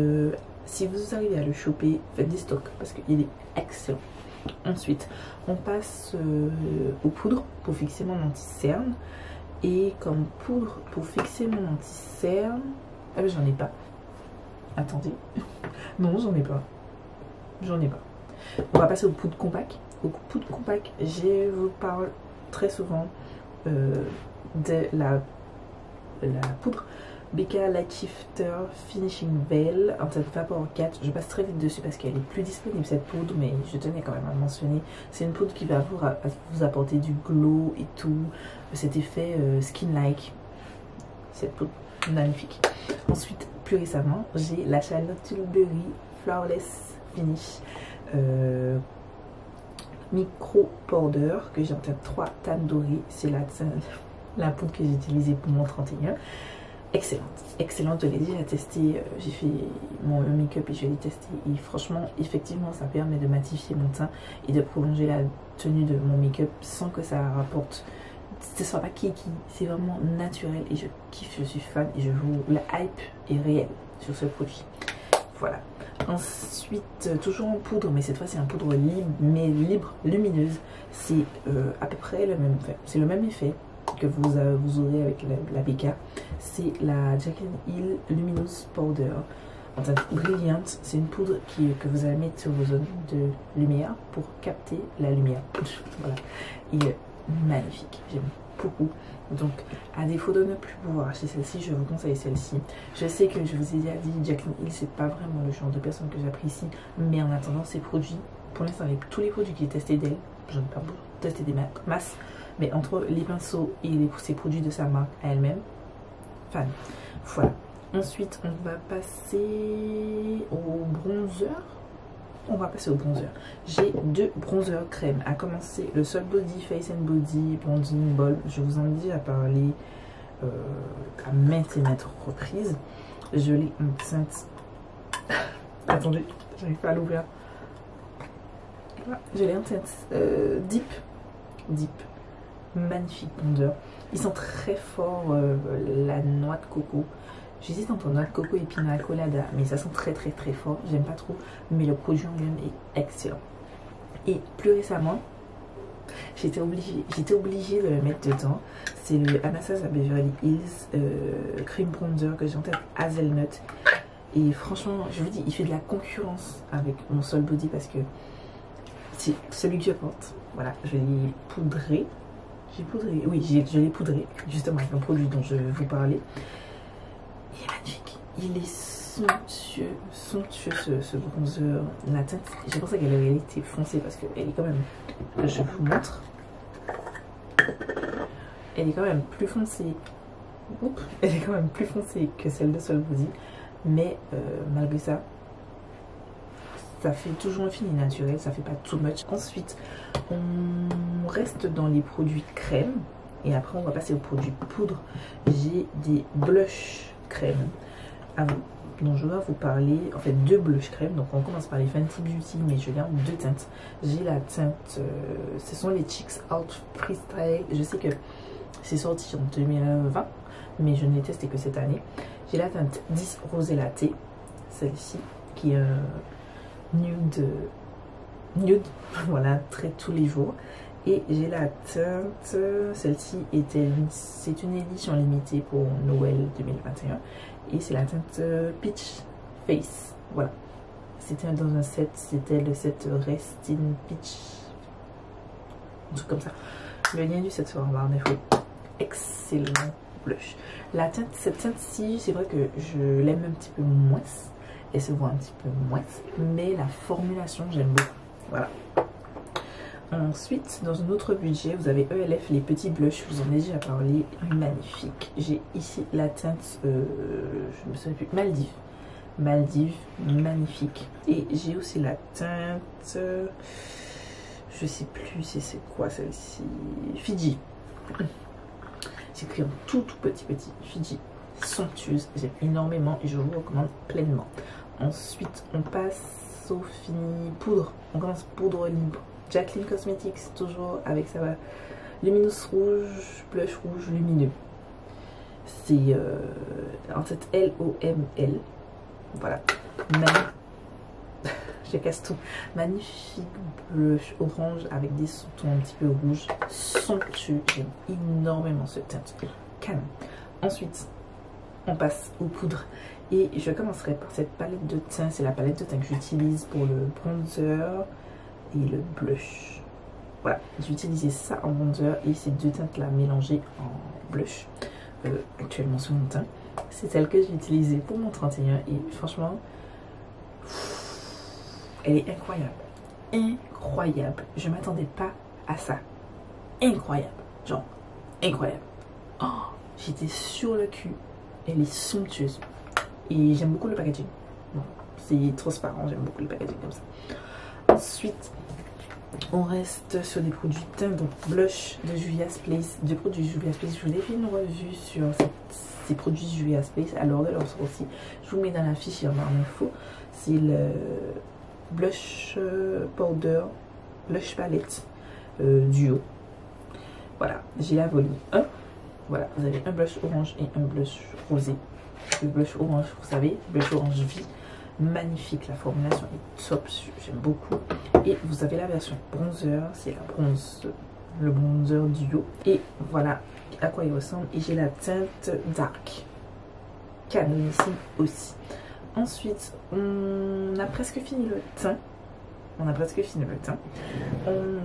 si vous arrivez à le choper, faites des stocks parce qu'il est excellent. Ensuite, on passe aux poudres pour fixer mon anti-cerne. Et comme poudre pour fixer mon anti-cerne, ah ben j'en ai pas. Attendez. Non, j'en ai pas. J'en ai pas. On va passer au poudre compact. Au poudre compact, je vous parle très souvent de la poudre BK Light Shifter Finishing Veil en teinte Vapor 4. Je passe très vite dessus parce qu'elle est plus disponible cette poudre, mais je tenais quand même à mentionner. C'est une poudre qui va vous apporter du glow et tout, cet effet skin-like. Cette poudre magnifique. Ensuite, plus récemment, j'ai la Charlotte Tilbury Flawless Finish Micro Powder que j'ai en teinte 3 Tan Doré. C'est la poudre que j'ai utilisée pour mon 31. Excellente, excellente, je l'ai déjà testée, j'ai fait mon make-up et je l'ai testé et franchement, effectivement, ça permet de matifier mon teint et de prolonger la tenue de mon make-up sans que ça rapporte, ce soit pas kiki, c'est vraiment naturel et je kiffe, je suis fan et la hype est réelle sur ce produit. Voilà. Ensuite, toujours en poudre, mais cette fois c'est en poudre libre, mais libre, lumineuse, c'est à peu près le même effet, c'est le même effet que vous aurez avec la BK. C'est la Jaclyn Hill Luminous Powder en teinte brillante. C'est une poudre que vous allez mettre sur vos zones de lumière pour capter la lumière. Voilà, il est magnifique, j'aime beaucoup. Donc à défaut de ne plus pouvoir acheter celle-ci, je vous conseille celle-ci. Je sais que je vous ai déjà dit, Jaclyn Hill c'est pas vraiment le genre de personne que j'apprécie, mais en attendant ces produits, pour l'instant avec tous les produits que j'ai testés d'elle, je n'ai pas testé des masses, mais entre les pinceaux et ces produits de sa marque à elle-même, fan. Voilà. Ensuite, on va passer au bronzer. On va passer au bronzer. J'ai 2 bronzers crème. À commencer, le Sol Body Face and Body Bronzing Ball. Je vous en ai déjà parlé à maintes et maintes reprises. Je l'ai en teinte. Attendez, j'arrive pas à l'ouvrir. Voilà. Je l'ai en teinte Deep. Magnifique bronzer. Ils sont très forts, la noix de coco. J'hésite entre noix de coco et pina colada, mais ça sent très fort. J'aime pas trop, mais le produit en lui-même est excellent. Et plus récemment, j'étais obligée de le mettre dedans. C'est le Anastasia Beverly Hills Cream Bronzer que j'ai en tête Hazelnut. Et franchement, je vous dis, il fait de la concurrence avec mon Sol Body parce que c'est celui que je porte. Voilà, je l'ai poudré. Je l'ai poudré justement avec le produit dont je vais vous parler. Il est magnifique, il est somptueux ce bronzer. La teinte, j'ai pensé qu'elle avait été foncée parce qu'elle est quand même, je vous montre, elle est quand même plus foncée. Oups, elle est quand même plus foncée que celle de Sol Body, mais malgré ça, ça fait toujours un fini naturel, ça fait pas too much. Ensuite, on reste dans les produits crème et après on va passer aux produits poudre. J'ai des blush crème dont je vais vous parler, en fait 2 blush crème. Donc on commence par les Fenty Beauty, mais je garde 2 teintes. J'ai la teinte, ce sont les Cheeks Out Freestyle. Je sais que c'est sorti en 2020, mais je n'ai testé que cette année. J'ai la teinte 10 Rosé Latte, celle-ci, qui est nude, voilà, très tous les jours. Et j'ai la teinte, celle-ci c'est une édition limitée pour Noël 2021 et c'est la teinte Peach Face. Voilà, c'était dans un set, c'était le set Rest in Peach, un truc comme ça. Le lien du set sera en barre d'infos. Excellent blush. Cette teinte-ci, c'est vrai que je l'aime un petit peu moins, elle se voit un petit peu moins, mais la formulation j'aime beaucoup. Voilà. Ensuite, dans un autre budget, vous avez ELF, les petits blushs, je vous en ai déjà parlé, magnifique. J'ai ici la teinte, je me souviens plus, Maldives, magnifique. Et j'ai aussi la teinte, je sais plus c'est quoi celle-ci, Fiji. C'est écrit en tout petit, Fiji, somptueuse, j'aime énormément et je vous recommande pleinement. Ensuite, on passe au fini poudre, on commence poudre libre. Jaclyn Cosmetics, toujours avec sa lumineuse rouge, blush rouge lumineux. C'est en fait LOML. Voilà. Je casse tout. Magnifique blush orange avec des sous-tons un petit peu rouges. Somptueux. J'aime énormément ce teinte. Calme. Ensuite, on passe aux poudres. Et je commencerai par cette palette de teint. C'est la palette de teint que j'utilise pour le bronzer et le blush. Voilà, j'ai utilisé ça en bronzer et ces deux teintes là mélangées en blush actuellement sur mon teint. C'est celle que j'ai utilisée pour mon 31 et franchement, elle est incroyable. Incroyable. Je m'attendais pas à ça. Incroyable. Genre, incroyable. Oh, j'étais sur le cul. Elle est somptueuse. Et j'aime beaucoup le packaging. C'est transparent, j'aime beaucoup le packaging comme ça. Ensuite, on reste sur des produits teint, donc blush de Juvia's Place. Deux produits Juvia's Place. Je vous ai fait une revue sur ces produits Juvia's Place à l'heure de leur sortie. Je vous mets dans la fiche en barre d'infos. C'est le blush powder, blush palette duo. Voilà, j'ai la volume 1. Voilà, vous avez un blush orange et un blush rosé. Le blush orange, vous savez, blush orange vie. Magnifique, la formulation est top, j'aime beaucoup. Et vous avez la version bronzer, c'est le bronzer duo. Et voilà à quoi il ressemble. Et j'ai la teinte dark, canonissime aussi. Ensuite, on a presque fini le teint.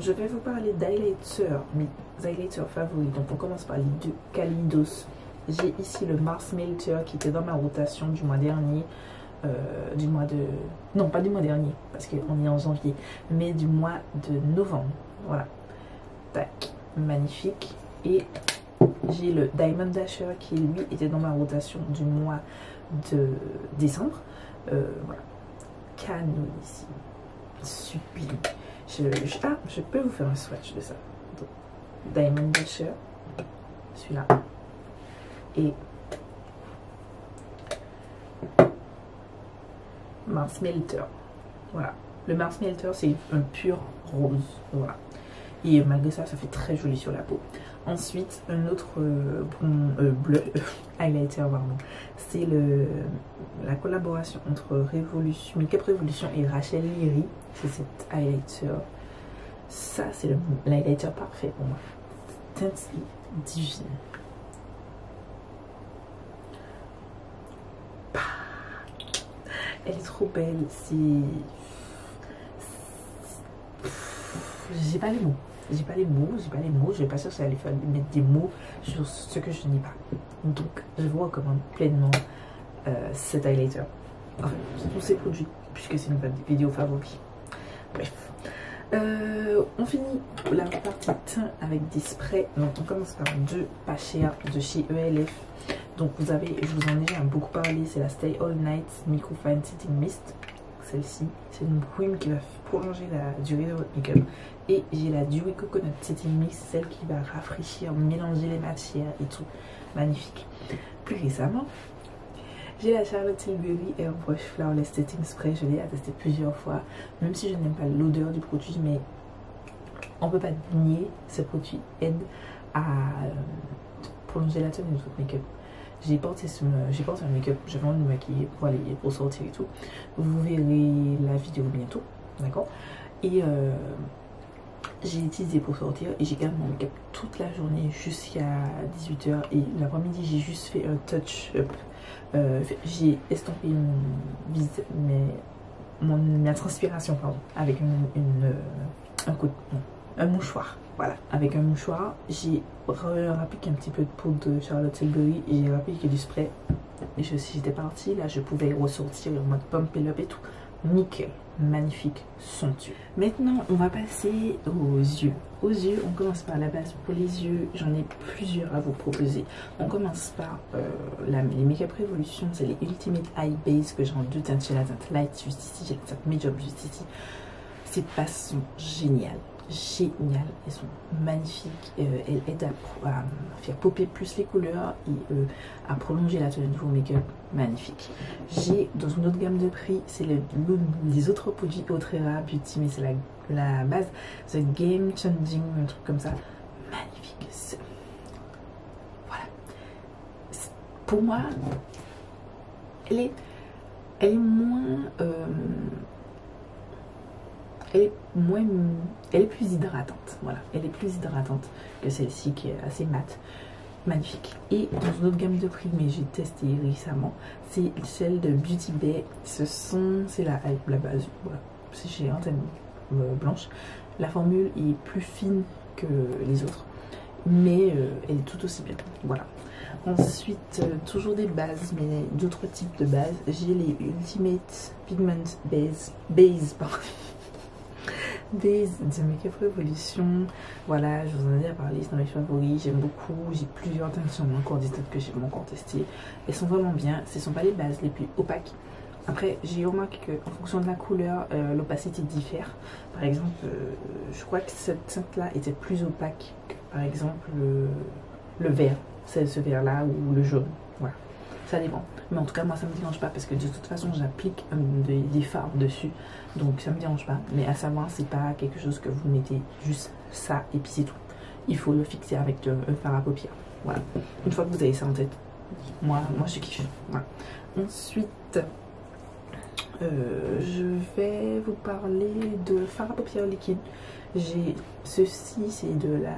Je vais vous parler d'highlighter, mes highlighters favoris. Donc on commence par les deux Kaleidos. J'ai ici le Mars Melter qui était dans ma rotation du mois dernier. Non, pas du mois dernier, parce qu'on est en janvier, mais du mois de novembre. Voilà. Tac, magnifique. Et j'ai le Diamond Dasher qui, lui, était dans ma rotation du mois de décembre. Voilà. Canonissime. Sublime. Je peux vous faire un swatch de ça. Donc, Diamond Dasher, celui-là. Et Mars Melter. Voilà. Le Mars Melter, c'est un pur rose. Voilà. Et malgré ça, ça fait très joli sur la peau. Ensuite, un autre bleu highlighter, pardon. C'est la collaboration entre Makeup Revolution et Rachel Leary. C'est cet highlighter. Ça, c'est l'highlighter parfait pour moi. Teinte divine. Elle est trop belle. J'ai pas les mots. Je vais pas chercher à aller mettre des mots sur ce que je n'ai pas. Donc, je vous recommande pleinement cet highlighter. Enfin, tous ces produits, puisque c'est une vidéo favorite. Bref. On finit la partie teint avec des sprays. Donc, on commence par deux pas chers de chez ELF. Donc, je vous en ai déjà beaucoup parlé. C'est la Stay All Night Micro Fine Setting Mist. Celle-ci, c'est une cream qui va prolonger la durée de votre make-up. Et j'ai la Dewy Coconut Setting Mix, celle qui va rafraîchir, mélanger les matières et tout. Magnifique. Plus récemment, j'ai la Charlotte Tilbury Airbrush Flawless Setting Spray. Je l'ai testé plusieurs fois, même si je n'aime pas l'odeur du produit, mais on ne peut pas nier, ce produit aide à prolonger la tenue de votre make-up. J'ai porté un make-up, je vais me maquiller pour sortir et tout. Vous verrez la vidéo bientôt, d'accord? Et j'ai utilisé pour sortir et j'ai gardé mon make-up toute la journée jusqu'à 18 h. Et l'après-midi, j'ai juste fait un touch-up. J'ai estompé ma transpiration, pardon, avec un mouchoir. Voilà, avec un mouchoir, j'ai rappliqué un petit peu de poudre de Charlotte Tilbury et j'ai rappliqué du spray. Et j'étais partie, là je pouvais ressortir en mode pump et up et tout. Nickel, magnifique, somptueux. Maintenant, on va passer aux yeux. Aux yeux, on commence par la base. Pour les yeux, j'en ai plusieurs à vous proposer. On commence par les Makeup Revolution, c'est les Ultimate Eye Base que j'ai en deux teintes. J'ai la teinte Light juste ici, j'ai la teinte Medium juste ici. Ces passes sont géniales. Elles sont magnifiques, elles aident à faire popper plus les couleurs et à prolonger la tenue de vos make-up. Magnifique. J'ai dans une autre gamme de prix, c'est les autres produits Otrera Beauty, mais c'est la base, c'est Game Changing, un truc comme ça. Magnifique. Voilà. Pour moi, elle est moins elle est plus hydratante, voilà, elle est plus hydratante que celle-ci qui est assez mate. magnifique. Et dans une autre gamme de prix, mais j'ai testé récemment, c'est celle de Beauty Bay. C'est la base, voilà, c'est chez Antenne blanche. La formule est plus fine que les autres, mais elle est tout aussi bien, voilà. Ensuite, toujours des bases, mais d'autres types de bases. J'ai les Ultimate Pigment Base de Make Up Revolution. Voilà, je vous en ai déjà parlé, c'est dans mes favoris, j'aime beaucoup. J'ai plusieurs teintes sur mon corps, des teintes que j'ai encore testées. Elles sont vraiment bien, ce ne sont pas les bases les plus opaques. Après, j'ai remarqué qu'en fonction de la couleur, l'opacité diffère. Par exemple, je crois que cette teinte-là était plus opaque que par exemple le vert. C'est ce vert là ou le jaune, voilà, ça dépend, mais en tout cas moi ça me dérange pas parce que de toute façon j'applique des fards dessus, donc ça me dérange pas. Mais à savoir, c'est pas quelque chose que vous mettez juste ça et puis c'est tout, il faut le fixer avec un fard à paupières, voilà. Une fois que vous avez ça en tête, moi je kiffe, voilà. Ensuite je vais vous parler de fard à paupières liquide. J'ai ceci, c'est de la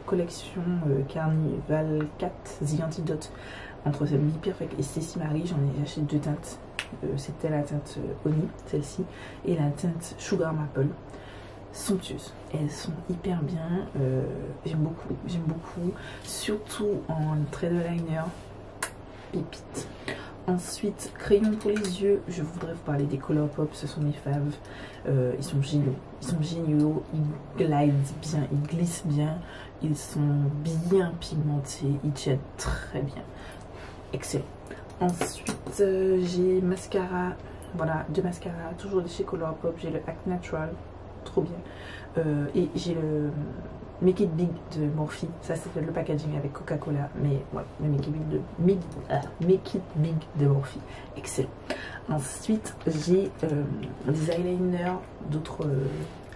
collection Carnival 4 The Antidote entre Be Perfect et Stacy Marie. J'en ai acheté deux teintes. C'était la teinte Honey, celle-ci, et la teinte Sugar Maple. Somptueuses. Elles sont hyper bien. J'aime beaucoup. Surtout en trait de liner. Pépite. Ensuite, crayon pour les yeux, je voudrais vous parler des Colourpop, ce sont mes faves. Ils sont géniaux, ils glident bien, ils glissent bien, ils sont bien pigmentés, ils tiennent très bien. Excellent. Ensuite, j'ai mascara, voilà, deux mascaras, toujours de chez Colourpop. J'ai le Act Natural, trop bien. Et j'ai le Make It Big de Morphe. Ça c'est le packaging avec Coca-Cola, mais voilà, le Make It Big de Morphe, excellent. Ensuite j'ai des eyeliners, d'autres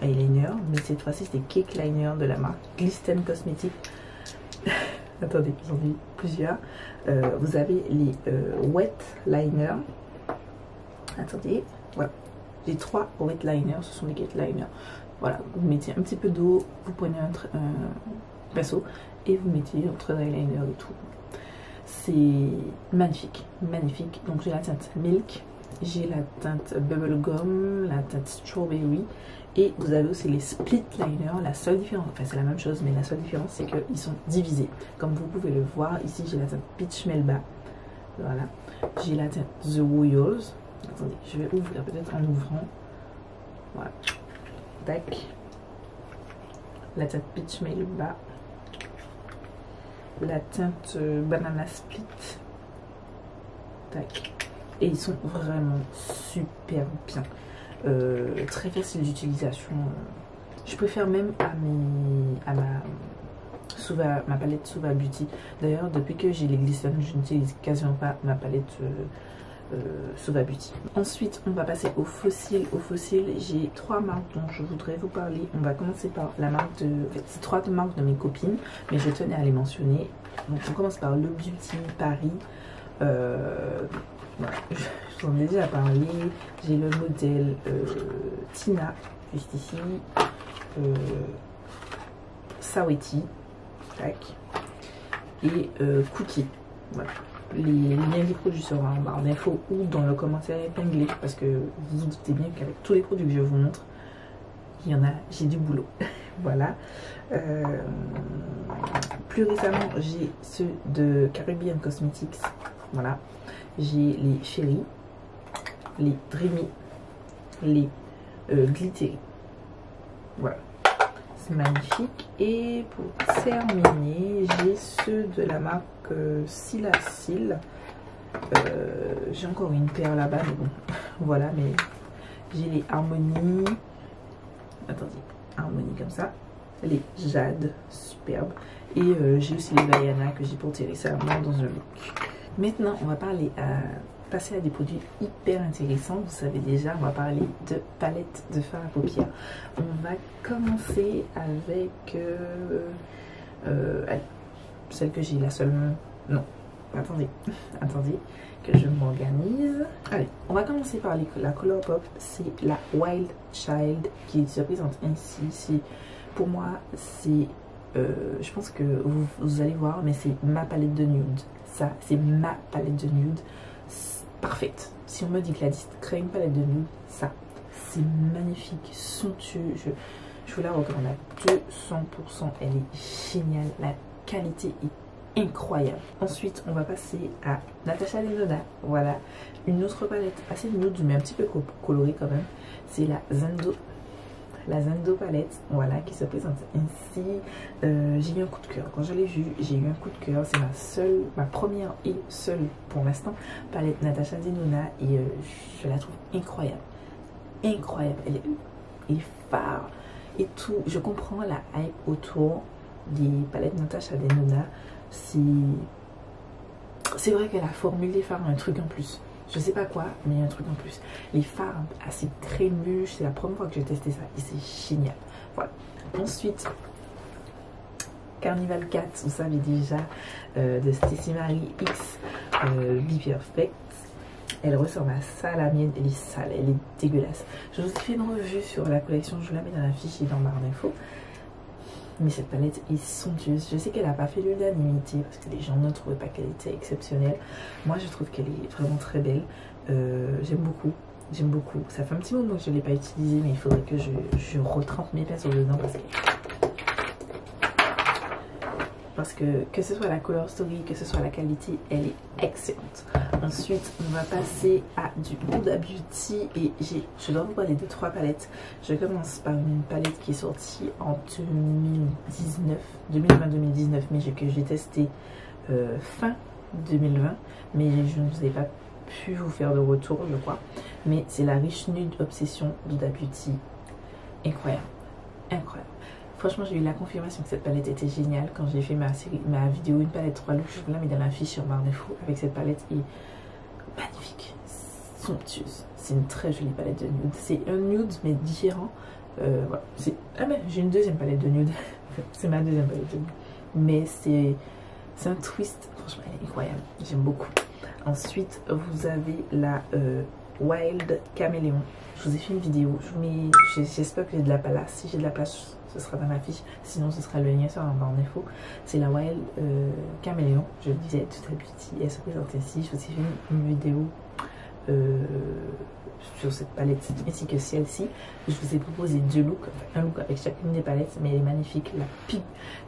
eyeliners, mais cette fois-ci c'est Cake Liner de la marque Glisten Cosmetics. Attendez, j'en ai plusieurs. Vous avez les Wet Liner. Attendez, voilà, j'ai 3 Wet Liners, ce sont les Cake Liners. Voilà, vous mettez un petit peu d'eau, vous prenez un pinceau et vous mettez votre eyeliner et tout. C'est magnifique, magnifique. Donc j'ai la teinte Milk, j'ai la teinte Bubblegum, la teinte Strawberry, et vous avez aussi les Split Liners. La seule différence, enfin c'est la même chose, mais la seule différence c'est qu'ils sont divisés. Comme vous pouvez le voir, ici j'ai la teinte Peach Melba, voilà. J'ai la teinte The Royals. Attendez, je vais ouvrir peut-être en ouvrant. Voilà. Tac. La teinte Peach Melba. La teinte Banana Split. Tac. Et ils sont vraiment super bien. Très facile d'utilisation. Je préfère même à ma palette Suva Beauty. D'ailleurs, depuis que j'ai les glissons, je n'utilise quasiment pas ma palette Suva Beauty. Ensuite, on va passer au fossile. Au fossile, j'ai 3 marques dont je voudrais vous parler. On va commencer par la marque de... En fait, c'est 3 marques de mes copines, mais je tenais à les mentionner. Donc, on commence par Le Beauty Paris. Voilà, je vous en ai déjà parlé. J'ai le modèle Tina, juste ici. Saweetie. Tac. Et Cookie. Voilà. Les liens des produits seront en barre d'infos ou dans le commentaire épinglé, parce que vous vous doutez bien qu'avec tous les produits que je vous montre, il y en a, j'ai du boulot. Voilà. Plus récemment, j'ai ceux de Caribbean Cosmetics. Voilà. J'ai les Cherry, les Dreamy, les Glittery. Voilà. C'est magnifique. Et pour terminer, j'ai ceux de la marque Silacil. J'ai encore une paire là-bas, mais bon, voilà. Mais j'ai les Harmonie. Attendez, Harmonie comme ça. Les Jade, superbe. Et j'ai aussi les Diana que j'ai porté récemment dans un look. Maintenant, on va passer à des produits hyper intéressants. Vous savez déjà, on va parler de palettes de fard à paupières. On va commencer avec celle que j'ai, la seule... Non, attendez, que je m'organise. Allez, on va commencer par la Colourpop. C'est la Wild Child qui se présente ainsi. Pour moi, c'est je pense que vous allez voir, mais c'est ma palette de nude. Ça, c'est ma palette de nude parfaite. Si on me dit que la liste crée une palette de nude, ça, c'est magnifique, somptueux. Je vous la recommande à 200%. Elle est géniale. La qualité est incroyable. Ensuite, on va passer à Natasha Denona. Voilà, une autre palette assez nude, mais un petit peu colorée quand même. C'est la Zendo palette, voilà, qui se présente ainsi. J'ai eu un coup de cœur quand je l'ai vue. J'ai eu un coup de cœur. C'est ma première et seule pour l'instant palette Natasha Denona, et je la trouve incroyable, incroyable. Elle est phare et tout. Je comprends la hype autour des palettes Natasha Denona. C'est vrai qu'elle a formulé phare un truc en plus. Je sais pas quoi, mais il y a un truc en plus. Les fards assez crémeux, c'est la première fois que j'ai testé ça et c'est génial. Voilà. Ensuite, Carnival 4, vous savez déjà, de Stacey Marie X Be Perfect. Elle ressemble à ça, la mienne, elle est sale, elle est dégueulasse. Je vous ai fait une revue sur la collection, je vous la mets dans la fiche et dans barre d'infos. Mais cette palette est somptueuse. Je sais qu'elle n'a pas fait l'unanimité parce que les gens ne trouvaient pas qu'elle était exceptionnelle. Moi, je trouve qu'elle est vraiment très belle. J'aime beaucoup. J'aime beaucoup. Ça fait un petit moment que je ne l'ai pas utilisée, mais il faudrait que je retrempe mes pinceaux dedans parce que ce soit la Color Story, que ce soit la qualité, elle est excellente. Ensuite, on va passer à du Huda Beauty et je dois vous parler de 3 palettes. Je commence par une palette qui est sortie en 2020-2019, mais que j'ai testé fin 2020, mais je ne vous ai pas pu vous faire de retour, je crois. Mais c'est la Rich Nude Obsession d'Huda Beauty. Incroyable, incroyable. Franchement, j'ai eu la confirmation que cette palette était géniale quand j'ai fait ma vidéo une palette 3 looks. Je vous la mets dans la fiche sur barre d'infos avec cette palette est magnifique, somptueuse. C'est une très jolie palette de nude. C'est un nude mais différent. Voilà. Ah mais j'ai une deuxième palette de nude. C'est ma deuxième palette de nude. Mais c'est un twist. Franchement, elle est incroyable. J'aime beaucoup. Ensuite, vous avez la Wild Caméléon. Je vous ai fait une vidéo. J'espère que j'ai de la place. Si j'ai de la place, ce sera dans la fiche. Sinon, ce sera le lien sur la barre d'infos. C'est la Wild Caméléon. Je le disais, Huda Beauty. Elle se présente ici. Je vous ai fait une vidéo sur cette palette ainsi que celle-ci. Je vous ai proposé 2 looks. Un look avec chacune des palettes, mais elle est magnifique.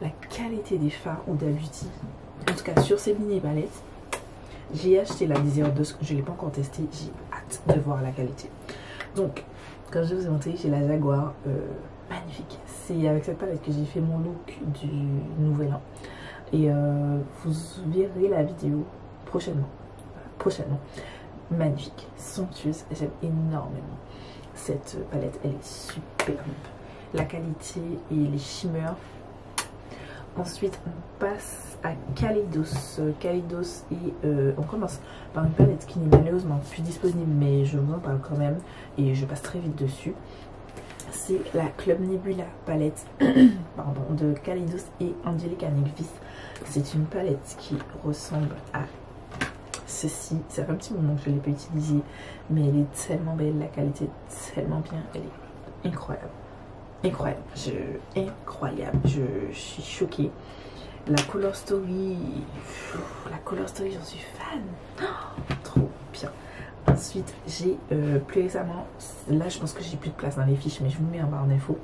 La qualité des fards Huda Beauty. En tout cas, sur ces mini palettes. J'ai acheté la Desire Dusk, je ne l'ai pas encore testé, j'ai hâte de voir la qualité. Donc, comme je vous ai montré, j'ai la Jaguar, magnifique. C'est avec cette palette que j'ai fait mon look du nouvel an. Et vous verrez la vidéo prochainement. Prochainement. Magnifique, somptueuse, j'aime énormément. Cette palette, elle est superbe. La qualité et les shimmers. Ensuite, on passe à Kaleidos. Kaleidos et on commence par une palette qui n'est malheureusement plus disponible, mais je vous en parle quand même et je passe très vite dessus. C'est la Club Nebula palette pardon, de Kaleidos et Angelica Nyqvist. C'est une palette qui ressemble à ceci. Ça fait un petit moment que je ne l'ai pas utilisée, mais elle est tellement belle, la qualité est tellement bien, elle est incroyable. Incroyable, incroyable, je suis choquée. La Color Story, j'en suis fan. Oh, trop bien. Ensuite, j'ai plus récemment, là je pense que j'ai plus de place dans les fiches, mais je vous mets en barre d'infos,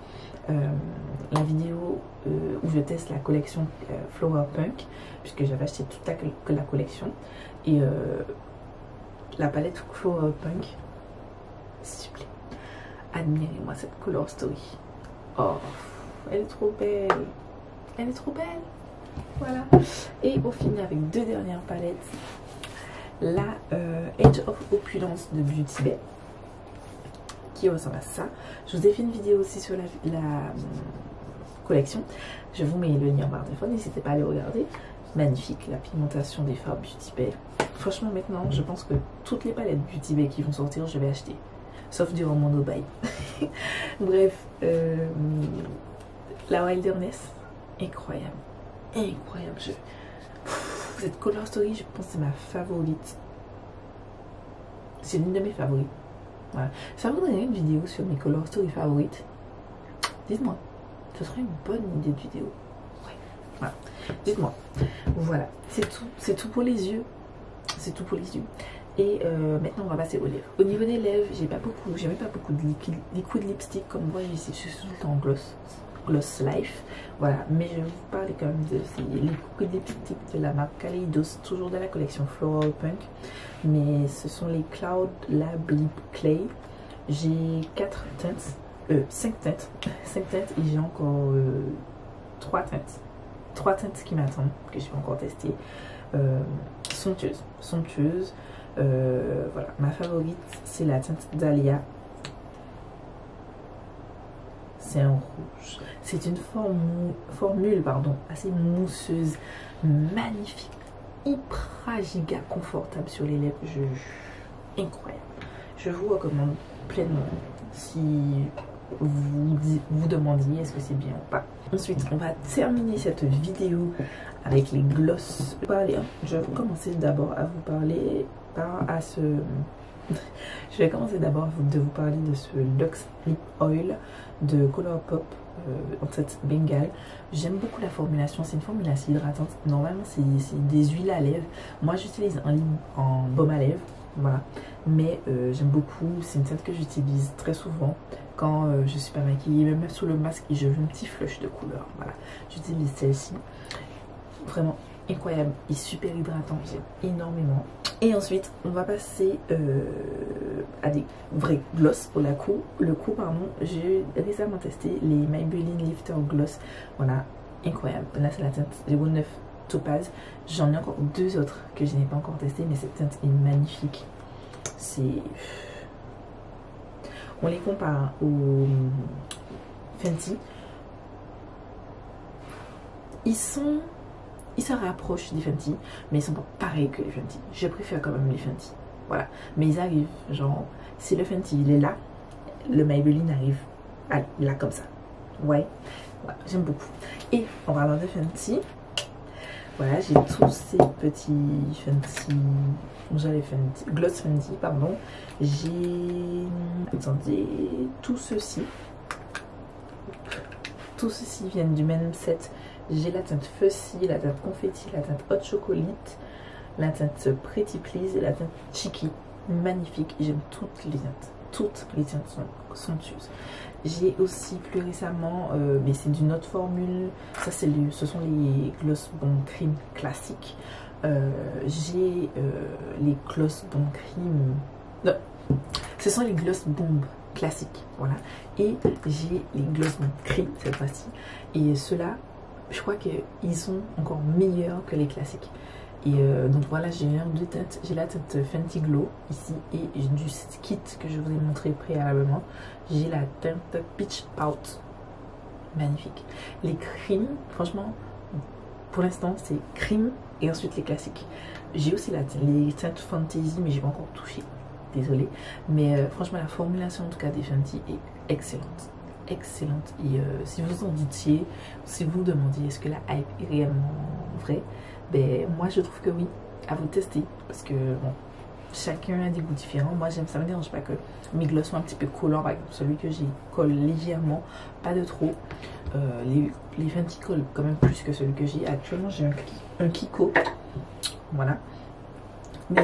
la vidéo où je teste la collection Flower Punk, puisque j'avais acheté toute la collection. Et la palette Flower Punk, sublime. Admirez-moi cette Color Story. Oh, elle est trop belle. Elle est trop belle. Voilà. Et on finit avec 2 dernières palettes. La Age of Opulence de Beauty Bay, qui ressemble à ça. Je vous ai fait une vidéo aussi sur la collection. Je vous mets le lien en barre d'infos. N'hésitez pas à aller regarder. Magnifique, la pigmentation des fards Beauty Bay. Franchement, maintenant, je pense que toutes les palettes Beauty Bay qui vont sortir, je vais acheter. Sauf durant mon no-buy. Bref, la Wilderness, incroyable. Incroyable. Cette Color Story, je pense que c'est ma favorite. C'est l'une de mes favorites. Voilà. Ça voudrait une vidéo sur mes Color Story favorites. Dites-moi, ce serait une bonne idée de vidéo. Ouais. Voilà. Dites-moi. Voilà, c'est tout pour les yeux. C'est tout pour les yeux. Et maintenant on va passer aux lèvres. Au niveau des lèvres, j'ai même pas beaucoup de liquid lipstick comme moi ici. Je suis tout le temps en Gloss Life. Voilà, mais je vais vous parler quand même de les liquid lipstick de la marque Kaleidos, toujours de la collection Floral Punk. Mais ce sont les Cloud Lab Lip Clay. J'ai 5 teintes et j'ai encore 3 teintes. 3 teintes qui m'attendent, que je vais encore tester. Somptueuse. Voilà, ma favorite c'est la teinte Dahlia. C'est un rouge. C'est une formule assez mousseuse, magnifique, hyper giga confortable sur les lèvres. Incroyable. Je vous recommande pleinement si vous demandiez est-ce que c'est bien ou pas. Ensuite, on va terminer cette vidéo avec les gloss. Je vais commencer d'abord à vous parler je vais commencer d'abord de vous parler de ce Luxe Lip Oil de Colourpop en teinte Bengale. J'aime beaucoup la formulation, c'est une formule assez hydratante. Normalement c'est des huiles à lèvres. Moi j'utilise en baume à lèvres, voilà. Mais j'aime beaucoup, c'est une teinte que j'utilise très souvent quand je suis pas maquillée, même sur le masque et je veux un petit flush de couleur. Voilà, j'utilise celle-ci. Vraiment incroyable et super hydratant, j'aime énormément. Et ensuite on va passer à des vrais gloss pour le cou pardon. J'ai récemment testé les Maybelline Lifter Gloss, voilà, incroyable. Là c'est la teinte 09 Topaz. J'en ai encore 2 autres que je n'ai pas encore testé, mais cette teinte est magnifique. On les compare au Fenty. Ils se rapprochent des Fenty, mais ils sont pas pareils que les Fenty. Je préfère quand même les Fenty. Voilà. Mais ils arrivent, genre, si le Fenty il est là, le Maybelline arrive là comme ça. Ouais. Voilà, j'aime beaucoup. Et en parlant de Fenty, voilà, j'ai tous ces petits Fenty. Gloss Fenty, pardon. J'ai. Attendez, tout ceci. Tous ceci viennent du même set. J'ai la teinte Fussy, la teinte Confetti, la teinte Hot Chocolate, la teinte Pretty Please et la teinte Cheeky. Magnifique, j'aime toutes les teintes. Toutes les teintes sont somptueuses. J'ai aussi plus récemment, mais c'est d'une autre formule, ça ce sont les Gloss Bomb Cream classiques. J'ai les Gloss Bomb Cream... Non, ce sont les Gloss Bomb classiques, voilà. Et j'ai les Gloss Bomb Cream cette fois-ci. Et ceux-là, je crois qu'ils sont encore meilleurs que les classiques. Et donc voilà, j'ai deux teintes. J'ai la teinte Fenty Glow ici et du kit que je vous ai montré préalablement. J'ai la teinte Peach Pout. Magnifique. Les creams, franchement, pour l'instant, c'est cream et ensuite les classiques. J'ai aussi les teintes Fantasy, mais j'ai pas encore touché. Désolée. Mais franchement, la formulation en tout cas des Fenty est excellente. Excellente. Et si vous en doutiez, si vous vous demandiez est-ce que la hype est réellement vraie, ben moi je trouve que oui, à vous tester, parce que bon, chacun a des goûts différents. Moi j'aime, ça me dérange pas que mes gloss soient un petit peu collants. Par exemple, celui que j'ai colle légèrement, pas de trop. Les Fenty collent quand même plus que celui que j'ai actuellement. J'ai un Kiko, voilà. Mais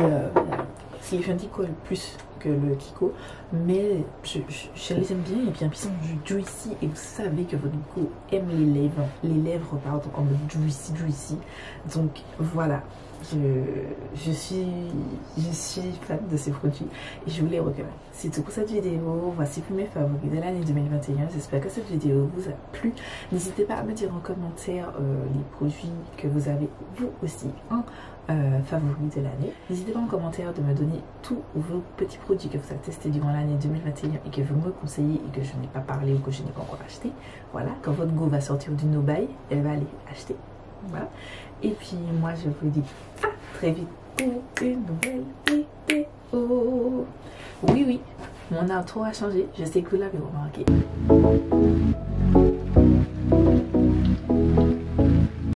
si les Fenty collent plus que le Kiko, mais je les aime bien, et bien ils sont juicy, et vous savez que votre goût aime les lèvres pardon, en mode juicy, donc voilà, je suis fan de ces produits et je vous les recommande. C'est tout pour cette vidéo. Voici tous mes favoris de l'année 2021. J'espère que cette vidéo vous a plu. N'hésitez pas à me dire en commentaire les produits que vous avez vous aussi en favoris de l'année. N'hésitez pas en commentaire de me donner tous vos petits produits que vous avez testés durant l'année 2021 et que vous me conseillez et que je n'ai pas parlé ou que je n'ai pas encore acheté. Voilà, quand votre go va sortir du no-buy, elle va aller acheter. Voilà. Et puis moi je vous dis à très vite pour une nouvelle vidéo. Oui, mon intro a changé, je sais que vous l'avez remarqué.